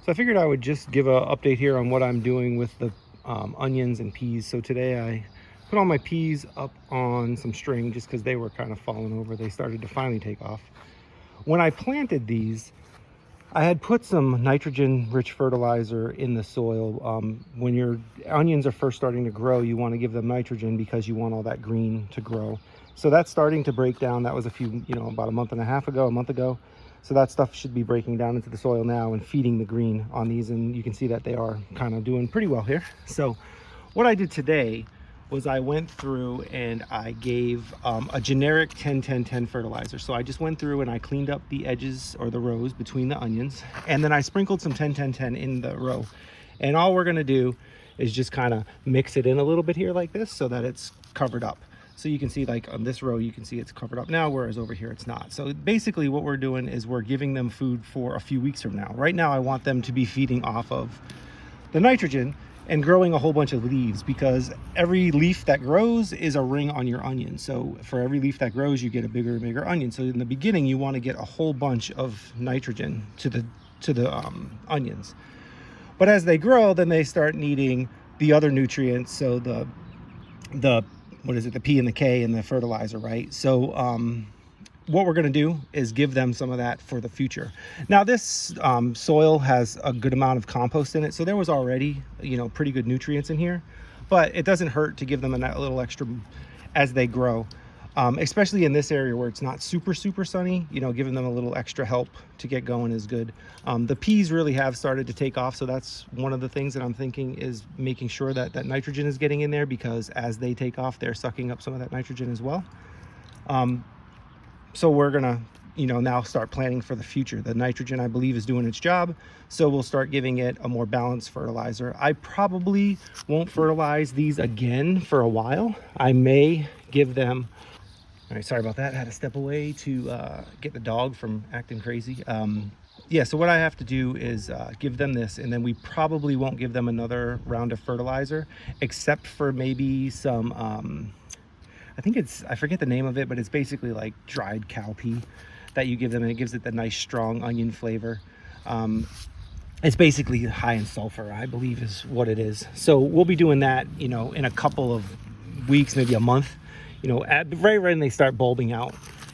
So I figured I would just give an update here on what I'm doing with the onions and peas. So today I put all my peas up on some string just because they were kind of falling over. They started to finally take off. When I planted these, I had put some nitrogen-rich fertilizer in the soil. When your onions are first starting to grow, you want to give them nitrogen because you want all that green to grow. So that's starting to break down. That was about a month and a half ago, a month ago. So that stuff should be breaking down into the soil now and feeding the green on these. And you can see that they are kind of doing pretty well here. So what I did today was I went through and I gave a generic 10-10-10 fertilizer. So I just went through and I cleaned up the edges or the rows between the onions, and then I sprinkled some 10-10-10 in the row. And all we're gonna do is just kind of mix it in a little bit here like this so that it's covered up. So you can see, like on this row, you can see it's covered up now, whereas over here it's not. So basically what we're doing is we're giving them food for a few weeks from now. Right now I want them to be feeding off of the nitrogen and growing a whole bunch of leaves, because every leaf that grows is a ring on your onion. So for every leaf that grows, you get a bigger and bigger onion. So in the beginning, you want to get a whole bunch of nitrogen to the onions. But as they grow, then they start needing the other nutrients. So the P and the K and the fertilizer, right? So what we're going to do is give them some of that for the future. Now this soil has a good amount of compost in it, so there was already pretty good nutrients in here, but it doesn't hurt to give them a little extra as they grow, especially in this area where it's not super sunny. Giving them a little extra help to get going is good. The peas really have started to take off, so that's one of the things that I'm thinking is making sure that that nitrogen is getting in there, because as they take off, they're sucking up some of that nitrogen as well. So we're gonna, now start planning for the future. The nitrogen, I believe, is doing its job. So we'll start giving it a more balanced fertilizer. I probably won't fertilize these again for a while. I may give them, all right, sorry about that. I had to step away to get the dog from acting crazy. Yeah, so what I have to do is give them this, and then we probably won't give them another round of fertilizer, except for maybe some, I forget the name of it, but it's basically like dried cowpea that you give them, and it gives it the nice strong onion flavor. It's basically high in sulfur, I believe is what it is. So we'll be doing that, in a couple of weeks, maybe a month. Right when they start bulbing out,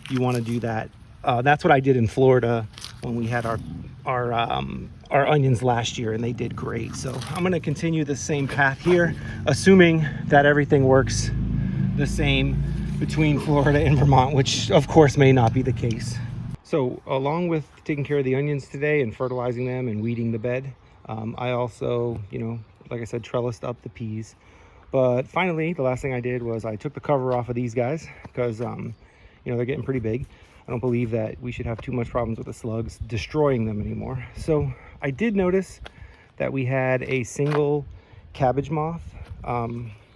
you want to do that. That's what I did in Florida when we had our onions last year, and they did great. So I'm going to continue the same path here, assuming that everything works the same between Florida and Vermont, which of course may not be the case. So along with taking care of the onions today and fertilizing them and weeding the bed, I also, like I said, trellised up the peas. But finally, the last thing I did was I took the cover off of these guys because, they're getting pretty big. I don't believe that we should have too much problems with the slugs destroying them anymore. So I did notice that we had a single cabbage moth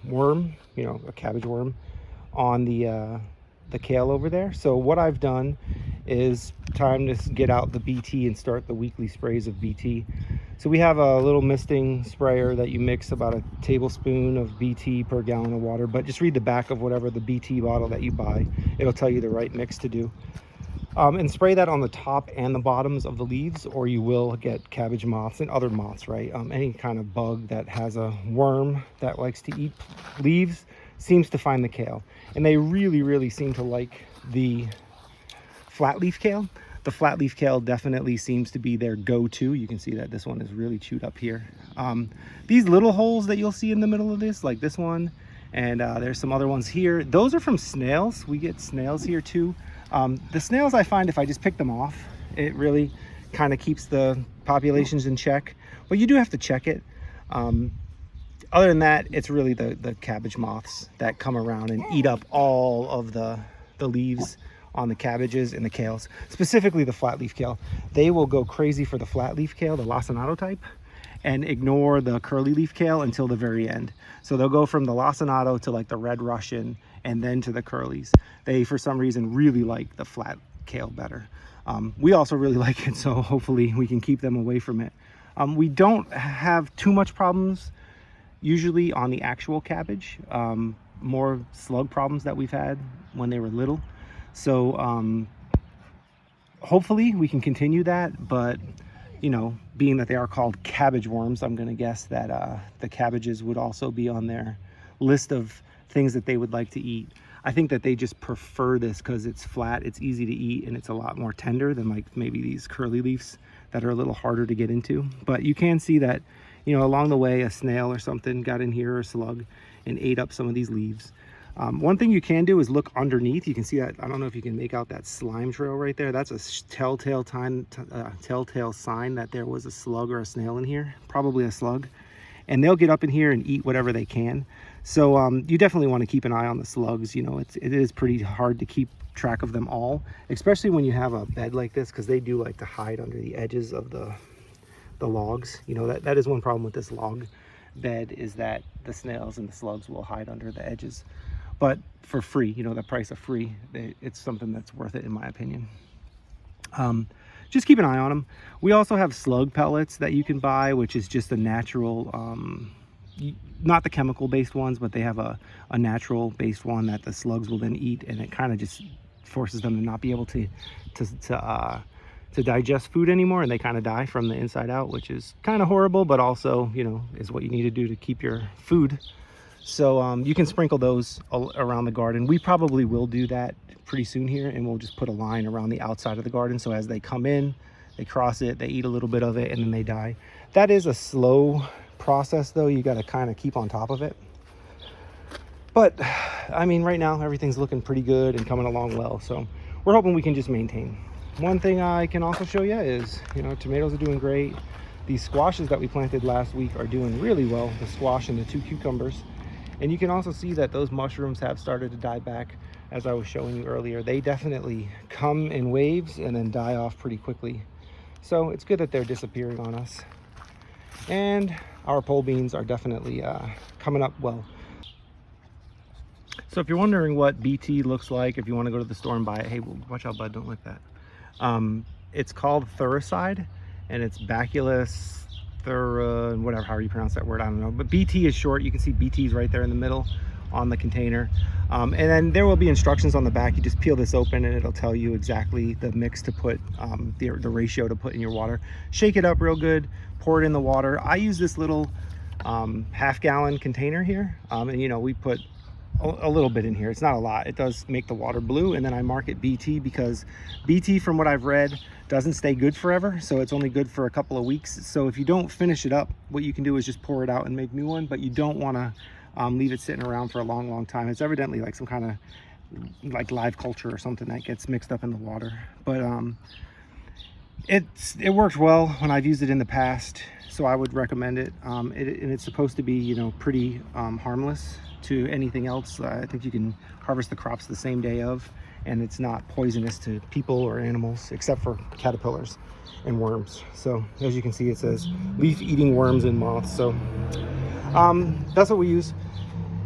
worm, a cabbage worm on the kale over there. So what I've done is time to get out the BT and start the weekly sprays of BT. So we have a little misting sprayer that you mix about a tablespoon of BT per gallon of water, but just read the back of whatever the BT bottle that you buy. It'll tell you the right mix to do. And spray that on the top and the bottoms of the leaves, or you will get cabbage moths and other moths, right? Any kind of bug that has a worm that likes to eat leaves seems to find the kale. And they really seem to like the flat leaf kale. The flat leaf kale definitely seems to be their go-to. You can see that this one is really chewed up here. These little holes that you'll see in the middle of this, like this one, and there's some other ones here. Those are from snails. We get snails here too. The snails, I find if I just pick them off, it really kind of keeps the populations in check. But you do have to check it. Other than that, it's really the cabbage moths that come around and eat up all of the leaves on the cabbages and the kales, specifically the flat leaf kale. They will go crazy for the flat leaf kale, the lacinato type, and ignore the curly leaf kale until the very end. So they'll go from the lacinato to like the red Russian and then to the curlies. They, for some reason, really like the flat kale better. We also really like it, so hopefully we can keep them away from it. We don't have too much problems usually on the actual cabbage, more slug problems that we've had when they were little. So hopefully we can continue that, but you know, being that they are called cabbage worms, I'm going to guess that the cabbages would also be on their list of things that they would like to eat. I think that they just prefer this because it's flat, it's easy to eat, and it's a lot more tender than like maybe these curly leaves that are a little harder to get into. But you can see that, you know, along the way a snail or something got in here, or a slug, and ate up some of these leaves. One thing you can do is look underneath. You can see that, I don't know if you can make out that slime trail right there. That's a telltale sign that there was a slug or a snail in here, probably a slug. And they'll get up in here and eat whatever they can. So you definitely want to keep an eye on the slugs. You know, it is pretty hard to keep track of them all, especially when you have a bed like this, because they do like to hide under the edges of the logs. You know, that is one problem with this log bed, is that the snails and the slugs will hide under the edges. But for free, you know, the price of free, it's something that's worth it in my opinion. Just keep an eye on them. We also have slug pellets that you can buy, which is just a natural, not the chemical based ones, but they have a natural based one that the slugs will then eat, and it kind of just forces them to not be able to digest food anymore, and they kind of die from the inside out, which is kind of horrible, but also, you know, is what you need to do to keep your food. So you can sprinkle those around the garden. We probably will do that pretty soon here, and we'll just put a line around the outside of the garden, so as they come in, they cross it, they eat a little bit of it, and then they die. That is a slow process though. You got to kind of keep on top of it. But I mean, right now everything's looking pretty good and coming along well, so we're hoping we can just maintain. One thing I can also show you is, you know, tomatoes are doing great. These squashes that we planted last week are doing really well, the squash and the 2 cucumbers. And you can also see that those mushrooms have started to die back, as I was showing you earlier. They definitely come in waves and then die off pretty quickly. So it's good that they're disappearing on us. And our pole beans are definitely coming up well. So if you're wondering what BT looks like, if you want to go to the store and buy it, hey, watch out, bud, don't lick that. It's called Thuricide, and it's Bacillus and whatever, however you pronounce that word, I don't know, but BT is short. You can see BT's right there in the middle on the container, and then there will be instructions on the back. You just peel this open and it'll tell you exactly the mix to put, the ratio to put in your water. Shake it up real good, pour it in the water. I use this little half-gallon container here, and you know, we put a little bit in here. It's not a lot. It does make the water blue, and then I mark it BT because BT, from what I've read, doesn't stay good forever, so it's only good for a couple of weeks. So if you don't finish it up, what you can do is just pour it out and make new one, but you don't want to leave it sitting around for a long time. It's evidently like some kind of like live culture or something that gets mixed up in the water. But it worked well when I've used it in the past, so I would recommend it. And it's supposed to be, you know, pretty harmless to anything else. I think you can harvest the crops the same day of, and it's not poisonous to people or animals, except for caterpillars and worms. So as you can see, it says leaf-eating worms and moths. So that's what we use.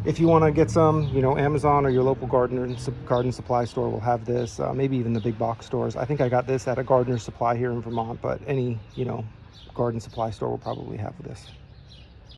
If you want to get some, you know, Amazon or your local garden supply store will have this, maybe even the big box stores. I think I got this at a Gardener Supply here in Vermont, but any, you know, garden supply store will probably have this.